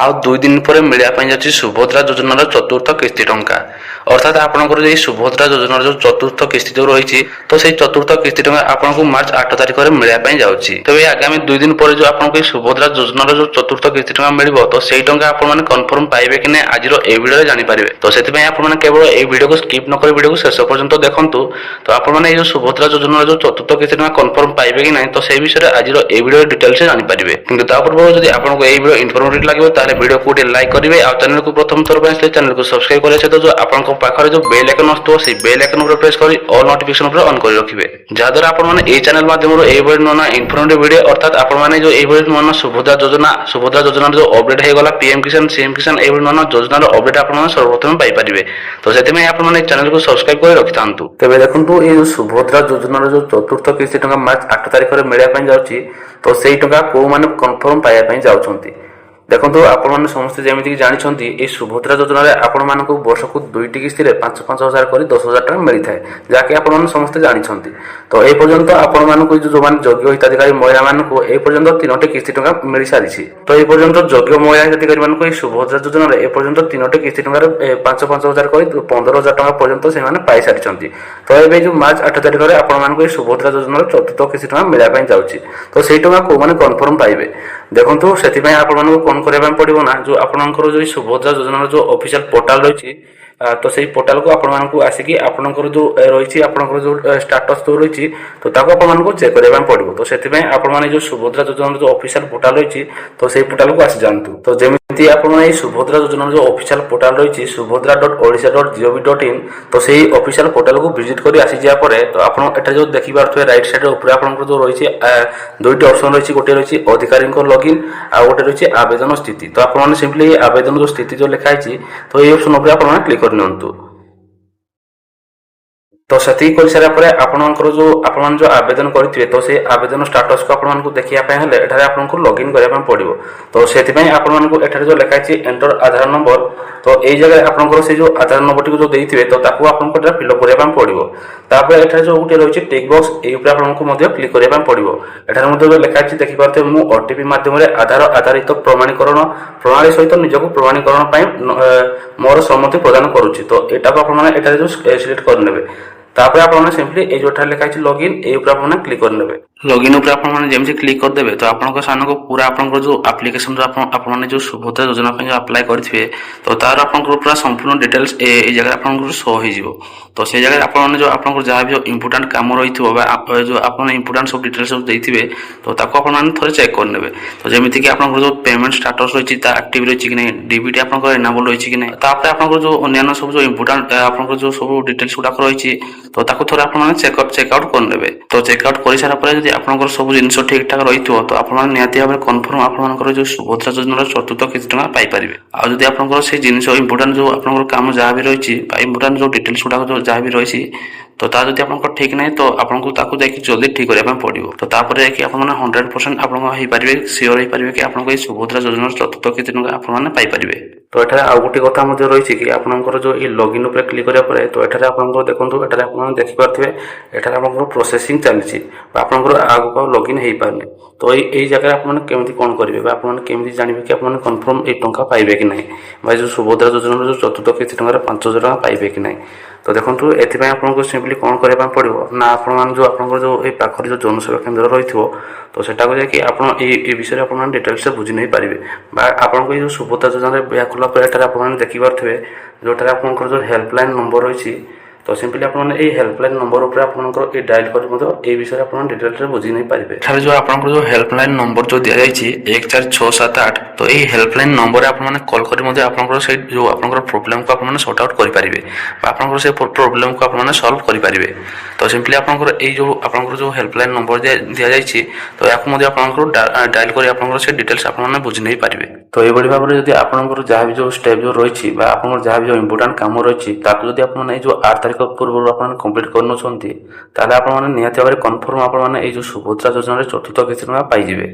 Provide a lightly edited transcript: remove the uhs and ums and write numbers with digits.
ଆଉ 2 ଦିନ ପରେ ମିଳିବା ପାଇଁ ଯାଉଛି ସୁଭଦ୍ରା ଯୋଜନାର ଚତୁର୍ଥ କିସ୍ତି ଟଙ୍କା। ଅର୍ଥାତ୍ ଆପଣଙ୍କର ଏଇ ସୁଭଦ୍ରା ଯୋଜନାର ଯେଉଁ ଚତୁର୍ଥ କିସ୍ତି ଯେଉଁ ରହିଛି ତ ସେଇ ଚତୁର୍ଥ କିସ୍ତି ଟଙ୍କା ଆପଣଙ୍କୁ ମାର୍ଚ୍ଚ 8 ତାରିଖରେ ମିଳିବା ପାଇଁ ଯାଉଛି। ତେବେ ଆଗାମୀ 2 ଦିନ ପରେ ଯେଉଁ ଆପଣଙ୍କୁ ଏଇ ସୁଭଦ୍ରା ଯୋଜନାର ଯେଉଁ ଚତୁର୍ଥ କିସ୍ତି ଟଙ୍କା ମିଳିବ ତ ସେଇ ଟଙ୍କା ଆପଣମାନେ କନଫର୍ମ ପାଇବେ କି ନାହିଁ ଆଜିର এই ଭିଡ଼ିଓରେ ଜାଣିପାରିବେ। ତ ସେଥିପାଇଁ ଆପଣମାନେ କେବଳ এই ଭିଡ଼ିଓକୁ ସ୍କିପ୍ ନ କରି ଭିଡ଼ିଓକୁ ଶେଷ ପର୍ଯ୍ୟନ୍ତ ଦେଖନ୍ତୁ। ତ ଆପଣମାନେ এই ଯେଉଁ ସୁଭଦ୍ରା ଯୋଜନାର ଯେଉଁ ଚତୁର୍ଥ କିସ୍ତି ଟଙ୍କା କନଫର୍ମ ପାଇବେ କି ନାହିଁ ତ সেই ବିଷୟରେ ଆଜିର এই ଭିଡ଼ିଓ ଡିଟେଲ୍ସରେ ଜାଣିପାରିବେ। କିନ୍ତୁ ତା ପୂର୍ବରୁ ଯଦି ଆପଣଙ୍କୁ এই ଭିଡ଼ିଓ ଇନଫର୍ମେଟିଭ୍ ଲାଗିବ ତାହେଲେ ଭିଡ଼ିଓକୁ ଗୋଟେ ଲାଇକ୍ କରିବେ ଆଉ ଚ୍ୟାନେଲକୁ ପ୍ରଥମ ଥର ପାଇଁ ଆସିଲେ ଚ୍ୟାନେଲକୁ ସବସ୍କ୍ରାଇବ୍ କରିବା ସହିତ ଯେଉଁ ଆପଣଙ୍କ ପାଖରେ ଯେଉଁ ବେଲ୍ ଆଇକନ୍ ଆସୁଥିବ ସେଇ ବେଲ୍ ଆଇକନ୍ ଉପରେ ପ୍ରେସ୍ କରି ଅଲ୍ ନୋଟିଫିକେସନ୍ ଉପରେ ଅନ୍ କରି ରଖିବେ। ଯାହାଦ୍ୱାରା ଆପଣମାନେ এই ଚ୍ୟାନେଲ ମାଧ୍ୟମରୁ এইଭଳି ନୂଆ ନୂଆ ଇନଫର୍ମେଟିଭ୍ ଭିଡ଼ିଓ ଅର୍ଥାତ୍ ଆପଣମାନେ ଯେଉଁ এইଭଳି ନୂଆ ନୂଆ ସୁଭଦ୍ରା ଯୋଜନାର ଯେଉଁ ଅପଡେଟ୍ ହେଇଗଲା ପିଏମ୍ କିଷାନ ସିଏମ୍ କିଷାନ এইଭଳି ନୂଆ ନୂଆ ଯୋଜନାର ଅପଡେଟ୍ ଆପଣମାନେ ସର୍ବପ୍ରଥମେ ପାଇପାରିବେ। ତ ସେଥିପାଇଁ ଆପଣମାନେ এই ଚ୍ୟାନେଲକୁ ସବସ୍କ୍ରାଇବ୍ କରି ରଖିଥାନ୍ତୁ। ତେବେ ଦେଖନ୍ତୁ এই ଯେଉଁ ସୁଭଦ୍ରା ଯୋଜନାର ଯେଉଁ ଚତୁର୍ଥ କିସ୍ତି ଟଙ୍କା ମାର୍ଚ୍ଚ 8 ତାରିଖରେ ମିଳିବା ପାଇଁ ଯାଉଛି ତ ସେଇ ଟଙ୍କା କେଉଁମାନେ କନଫର୍ମ ପାଇବା ପାଇଁ ଯାଉଛନ୍ତି। ଦେଖନ୍ତୁ ଆପଣମାନେ ସମସ୍ତେ ଯେମିତିକି ଜାଣିଛନ୍ତି এই ସୁଭଦ୍ରା ଯୋଜନାରେ ଆପଣମାନଙ୍କୁ ବର୍ଷକୁ 2ଟି କିସ୍ତିରେ 5,000 କରି 10,000 ଟଙ୍କା ମିଳିଥାଏ, ଯାହାକି ଆପଣମାନେ ସମସ୍ତେ ଜାଣିଛନ୍ତି। ତ এই পর্যন্ত ଆପଣମାନଙ୍କୁ ଯେଉଁମାନେ ଯୋଗ୍ୟ ହିତାଧିକାରୀ ମହିଳାମାନଙ୍କୁ এই পর্যন্ত 3ଟି କିସ୍ତି ଟଙ୍କା ମିଳିସାରିଛି। ତ এই পর্যন্ত ଯୋଗ୍ୟ ମହିଳା ହିତାଧିକାରୀମାନଙ୍କୁ এই ସୁଭଦ୍ରା ଯୋଜନାରେ ଏ ପର୍ଯ୍ୟନ୍ତ 3ଟି କିସ୍ତି ଟଙ୍କାରେ 5,000 କରି 15,000 ଟଙ୍କା ପର୍ଯ୍ୟନ୍ତ ସେମାନେ ପାଇସାରିଛନ୍ତି। ତ ଏବେ ଯେଉଁ ମାର୍ଚ୍ଚ 8 ତାରିଖରେ ଆପଣମାନଙ୍କୁ এই ସୁଭଦ୍ରା ଯୋଜନାର ଚତୁର୍ଥ କିସ୍ତି ଟଙ୍କା ମିଳିବା ପାଇଁ ଯାଉଛି। ତ ସେଇ ଟଙ୍କା କେଉଁମାନେ କନଫର୍ମ ପାଇବେ ଦେଖନ୍ତୁ ସେଥିପାଇଁ ଆପଣମାନଙ୍କୁ କ'ଣ କରିବା ପାଇଁ ପଡ଼ିବ ନା ଯେଉଁ ଆପଣଙ୍କର ଯେଉଁ ସୁଭଦ୍ରା ଯୋଜନାର ଯେଉଁ ଅଫିସିଆଲ ପୋର୍ଟାଲ ରହିଛି ତ ସେଇ ପୋର୍ଟାଲକୁ ଆପଣମାନଙ୍କୁ ଆସିକି ଆପଣଙ୍କର ଯେଉଁ ରହିଛି ଆପଣଙ୍କର ଯେଉଁ ଷ୍ଟାଟସ୍ ଯେଉଁ ରହିଛି ତ ତାକୁ ଆପଣମାନଙ୍କୁ ଚେକ୍ କରିବା ପାଇଁ ପଡ଼ିବ। ତ ସେଥିପାଇଁ ଆପଣମାନେ ଯେଉଁ ସୁଭଦ୍ରା ଯୋଜନାର ଯେଉଁ ଅଫିସିଆଲ ପୋର୍ଟାଲ ରହିଛି ତ ସେଇ ପୋର୍ଟାଲକୁ ଆସିଯାଆନ୍ତୁ। ତ ଯେମିତି ଆପଣ এই ସୁଭଦ୍ରା ଯୋଜନାର ଯେଉଁ ଅଫିସିଆଲ ପୋର୍ଟାଲ ରହିଛି subhadra.odisha.gov.in ତ ସେଇ ଅଫିସିଆଲ ପୋର୍ଟାଲକୁ ଭିଜିଟ୍ କରି ଆସିଯିବା ପରେ ତ ଆପଣ ଏଠାରେ ଯେଉଁ ଦେଖିପାରୁଥିବେ ରାଇଟ୍ ସାଇଡ୍ ଉପରେ ଆପଣଙ୍କର ଯେଉଁ ରହିଛି 2ଟି ଅପସନ୍ ରହିଛି। ଗୋଟିଏ ରହିଛି ଅଧିକାରୀଙ୍କ ଲଗ୍ଇନ୍ ଆଉ ଗୋଟେ ରହିଛି ଆବେଦନ ସ୍ଥିତି। ତ ଆପଣମାନେ ସିମ୍ପଲି এই ଆବେଦନ ଯେଉଁ ସ୍ଥିତି ଯେଉଁ ଲେଖା ହେଇଛି ତ এই ଅପସନ୍ ଉପରେ ଆପଣମାନେ କ୍ଲିକ୍ କରିନିଅନ୍ତୁ। ତ ସେତିକି କରିସାରିଲା ପରେ ଆପଣଙ୍କର ଆପଣମାନେ ଯେଉଁ ଆବେଦନ କରିଥିବେ ତ ସେଇ ଆବେଦନ ଷ୍ଟାଟସ୍କୁ ଆପଣମାନଙ୍କୁ ଦେଖିବା ପାଇଁ ହେଲେ ଏଠାରେ ଆପଣଙ୍କୁ ଲଗ୍ଇନ୍ କରିବା ପାଇଁ ପଡ଼ିବ। ତ ସେଥିପାଇଁ ଆପଣମାନଙ୍କୁ ଏଠାରେ ଯେଉଁ ଲେଖା ହେଇଛି ଏଣ୍ଟର ଆଧାର ନମ୍ବର ତ এই ଜାଗାରେ ଆପଣଙ୍କର ସେଇ ଯେଉଁ ଆଧାର ନମ୍ବରଟିକୁ ଯେଉଁ ଦେଇଥିବେ ତ ତାକୁ ଆପଣଙ୍କୁ ଏଠାରେ ଫିଲ୍ଅପ୍ କରିବା ପାଇଁ ପଡ଼ିବ। ତାପରେ ଏଠାରେ ଯେଉଁ ଗୋଟେ ରହିଛି ଟିକ୍ ବକ୍ସ এই ଉପରେ ଆପଣଙ୍କୁ ମଧ୍ୟ କ୍ଲିକ୍ କରିବା ପାଇଁ ପଡ଼ିବ। ଏଠାରେ ମଧ୍ୟ ଯେଉଁ ଲେଖା ଅଛି ଦେଖିପାରୁଥିବେ ମୁଁ ଓଟିପି ମାଧ୍ୟମରେ ଆଧାର ଆଧାରିତ ପ୍ରମାଣୀକରଣ ପ୍ରଣାଳୀ ସହିତ ନିଜକୁ ପ୍ରମାଣୀକରଣ ପାଇଁ ମୋର ସମ୍ମତି ପ୍ରଦାନ କରୁଛି। ତ ଏଟାକୁ ଆପଣମାନେ ଏଠାରେ ଯେଉଁ ସିଲେକ୍ଟ କରିନେବେ। ତାପରେ ଆପଣମାନେ ସିମ୍ପଲି এই ଯେଉଁଠାରେ ଲେଖା ହେଇଛି ଲଗ୍ଇନ୍ এই ଉପରେ ଆପଣମାନେ କ୍ଲିକ୍ କରିନେବେ। ଲଗ୍ଇନ୍ ଉପରେ ଆପଣମାନେ ଯେମିତି କ୍ଲିକ୍ କରିଦେବେ ତ ଆପଣଙ୍କ ସାମ୍ନାକୁ ପୁରା ଆପଣଙ୍କର ଯେଉଁ ଆପ୍ଲିକେସନ୍ ଆପଣମାନେ ଯେଉଁ ସୁଭଦ୍ରା ଯୋଜନା ପାଇଁ ଯେଉଁ ଆପ୍ଲାଏ କରିଥିବେ ତ ତାର ଆପଣଙ୍କର ପୁରା ସମ୍ପୂର୍ଣ୍ଣ ଡିଟେଲ୍ସ এই ଜାଗାରେ ଆପଣଙ୍କର ଶୋ ହେଇଯିବ। ତ ସେଇ ଜାଗାରେ ଆପଣମାନେ ଯେଉଁ ଆପଣଙ୍କର ଯାହା ବି ଇମ୍ପୋର୍ଟାଣ୍ଟ କାମ ରହିଥିବ ବା ଯେଉଁ ଆପଣ ଇମ୍ପୋର୍ଟାଣ୍ଟ ସବୁ ଡିଟେଲ୍ସ ସବୁ ଦେଇଥିବେ ତ ତାକୁ ଆପଣମାନେ ଥରେ ଚେକ୍ କରିନେବେ। ତ ଯେମିତିକି ଆପଣଙ୍କର ଯେଉଁ ପେମେଣ୍ଟ ଷ୍ଟାଟସ୍ ରହିଛି ତା ଆକ୍ଟିଭ୍ ରହିଛି କି ନାହିଁ, ଡିବିଟି ଆପଣଙ୍କର ଏନାବଲ୍ ରହିଛି କି ନାହିଁ, ତାପରେ ଆପଣଙ୍କର ଯେଉଁ ଅନ୍ୟାନ୍ୟ ସବୁ ଯେଉଁ ଇମ୍ପୋର୍ଟାଣ୍ଟ ଆପଣଙ୍କର ଯେଉଁ ସବୁ ଡିଟେଲ୍ସ ଗୁଡ଼ାକ ରହିଛି ତ ତାକୁ ଥରେ ଆପଣମାନେ ଚେକ୍ ଆଉଟ୍ କରିନେବେ। ତ ଚେକ୍ ଆଉଟ୍ କରିସାରିଲା ପରେ ଯଦି ଆପଣଙ୍କର ସବୁ ଜିନିଷ ଠିକ୍ ଠାକ୍ ରହିଥିବ ତ ଆପଣମାନେ ନିହାତି ଭାବରେ କନଫର୍ମ ଆପଣଙ୍କର ଯେଉଁ ସୁଭଦ୍ରା ଯୋଜନାର ଚତୁର୍ଥ କିସ୍ତି ଟଙ୍କା ପାଇପାରିବେ। ଆଉ ଯଦି ଆପଣଙ୍କର ସେଇ ଜିନିଷ ଇମ୍ପୋର୍ଟାଣ୍ଟ ଯେଉଁ ଆପଣଙ୍କର କାମ ଯାହା ବି ରହିଛି ବା ଇମ୍ପୋର୍ଟାଣ୍ଟ ଯେଉଁ ଡିଟେଲ୍ସ ଗୁଡ଼ାକ ଯାହା ବି ରହିଛି ତ ତା ଯଦି ଆପଣଙ୍କର ଠିକ୍ ନାହିଁ ତ ଆପଣଙ୍କୁ ତାକୁ ଯାଇକି ଜଲ୍ଦି ଠିକ୍ କରିବା ପାଇଁ ପଡ଼ିବ। ତ ତାପରେ ଯାଇକି ଆପଣମାନେ 100% ଆପଣଙ୍କ ହେଇପାରିବେ ସିଓର ହେଇପାରିବେ କି ଆପଣଙ୍କ ଏଇ ସୁଭଦ୍ରା ଯୋଜନାର ଚତୁର୍ଥ କିସ୍ତି ଟଙ୍କା ଆପଣମାନେ ପାଇପାରିବେ। ତ ଏଠାରେ ଆଉ ଗୋଟେ କଥା ମଧ୍ୟ ରହିଛି କି ଆପଣଙ୍କର ଯେଉଁ ଏଇ ଲଗ୍ଇନ୍ ଉପରେ କ୍ଲିକ୍ କରିବା ପରେ ତ ଏଠାରେ ଆପଣଙ୍କର ଦେଖନ୍ତୁ ଏଠାରେ ଆପଣମାନେ ଦେଖିପାରୁଥିବେ ଏଠାରେ ଆପଣଙ୍କର ପ୍ରୋସେସିଂ ଚାଲିଛି ବା ଆପଣଙ୍କର ଆଗକୁ ଆଉ ଲଗ୍ଇନ୍ ହେଇପାରୁନି। ତ এই ଜାଗାରେ ଆପଣମାନେ କେମିତି କ'ଣ କରିବେ ବା ଆପଣମାନେ କେମିତି ଜାଣିବେ କି ଆପଣମାନେ କନଫର୍ମ এই ଟଙ୍କା ପାଇବେ କି ନାହିଁ ବା ଯେଉଁ ସୁଭଦ୍ରା ଯୋଜନାର ଯେଉଁ ଚତୁର୍ଥ କିସ୍ତି ଟଙ୍କାର 5,000 ଟଙ୍କା ପାଇବେ କି ନାହିଁ। ତ ଦେଖନ୍ତୁ ଏଥିପାଇଁ ଆପଣଙ୍କୁ ସିମ୍ପଲି କ'ଣ କରିବା ପାଇଁ ପଡ଼ିବ ନା ଆପଣମାନେ ଯେଉଁ ଆପଣଙ୍କର ଯେଉଁ এই ପାଖରେ ଯେଉଁ ଜନସେବା କେନ୍ଦ୍ର ରହିଥିବ ତ ସେଟାକୁ ଯାଇକି ଆପଣ এই ବିଷୟରେ ଆପଣମାନେ ଡିଟେଲ୍ସରେ ବୁଝି ନେଇପାରିବେ। ବା ଆପଣଙ୍କ এই ଯେଉଁ ସୁଭଦ୍ରା ଯୋଜନାରେ ବ୍ୟାକ୍ ପରେ ଏଠାରେ ଆପଣମାନେ ଦେଖିପାରୁଥିବେ ଯେଉଁଠାରେ ଆପଣଙ୍କର ଯେଉଁ ହେଲ୍ପଲାଇନ୍ ନମ୍ବର ରହିଛି ତ ସିମ୍ପଲି ଆପଣମାନେ এই ହେଲ୍ପଲାଇନ୍ ନମ୍ବର ଉପରେ ଆପଣଙ୍କର এই ଡାଏଲ୍ କରି ମଧ୍ୟ এই ବିଷୟରେ ଆପଣ ଡିଟେଲ୍ସରେ ବୁଝି ନେଇପାରିବେ। ଏଠାରେ ଯେଉଁ ଆପଣଙ୍କର ଯେଉଁ ହେଲ୍ପଲାଇନ୍ ନମ୍ବର ଯେଉଁ ଦିଆଯାଇଛି 14678 ତ এই ହେଲ୍ପଲାଇନ୍ ନମ୍ବରରେ ଆପଣମାନେ କଲ୍ କରି ମଧ୍ୟ ଆପଣଙ୍କର ସେଇ ଯେଉଁ ଆପଣଙ୍କର ପ୍ରୋବ୍ଲେମକୁ ଆପଣମାନେ ସର୍ଟ ଆଉଟ୍ କରିପାରିବେ ବା ଆପଣଙ୍କର ସେ ପ୍ରୋବ୍ଲେମକୁ ଆପଣମାନେ ସଲ୍ଭ କରିପାରିବେ। ତ ସିମ୍ପଲି ଆପଣଙ୍କର এই ଯେଉଁ ଆପଣଙ୍କର ଯେଉଁ ହେଲ୍ପଲାଇନ୍ ନମ୍ବର ଦିଆଯାଇଛି ତ ଏହାକୁ ମଧ୍ୟ ଆପଣଙ୍କର ଡାଏଲ୍ କରି ଆପଣଙ୍କର ସେ ଡିଟେଲ୍ସ ଆପଣମାନେ ବୁଝି ନେଇପାରିବେ। ତ ଏଇଭଳି ଭାବରେ ଯଦି ଆପଣଙ୍କର ଯାହା ବି ଯେଉଁ ଷ୍ଟେପ୍ ଯେଉଁ ରହିଛି ବା ଆପଣଙ୍କର ଯାହା ବି ଯେଉଁ ଇମ୍ପୋର୍ଟାଣ୍ଟ କାମ ରହିଛି ତାକୁ ଯଦି ଆପଣମାନେ এই ଯେଉଁ 8 ତାରିଖ ପୂର୍ବରୁ ଆପଣମାନେ କମ୍ପ୍ଲିଟ୍ କରିନେଉଛନ୍ତି ତାହେଲେ ଆପଣମାନେ ନିହାତି ଭାବରେ କନଫର୍ମ ଆପଣମାନେ এই ଯେଉଁ ସୁଭଦ୍ରା ଯୋଜନାରେ ଚତୁର୍ଥ କିସ୍ତି ଟଙ୍କା ପାଇଯିବେ।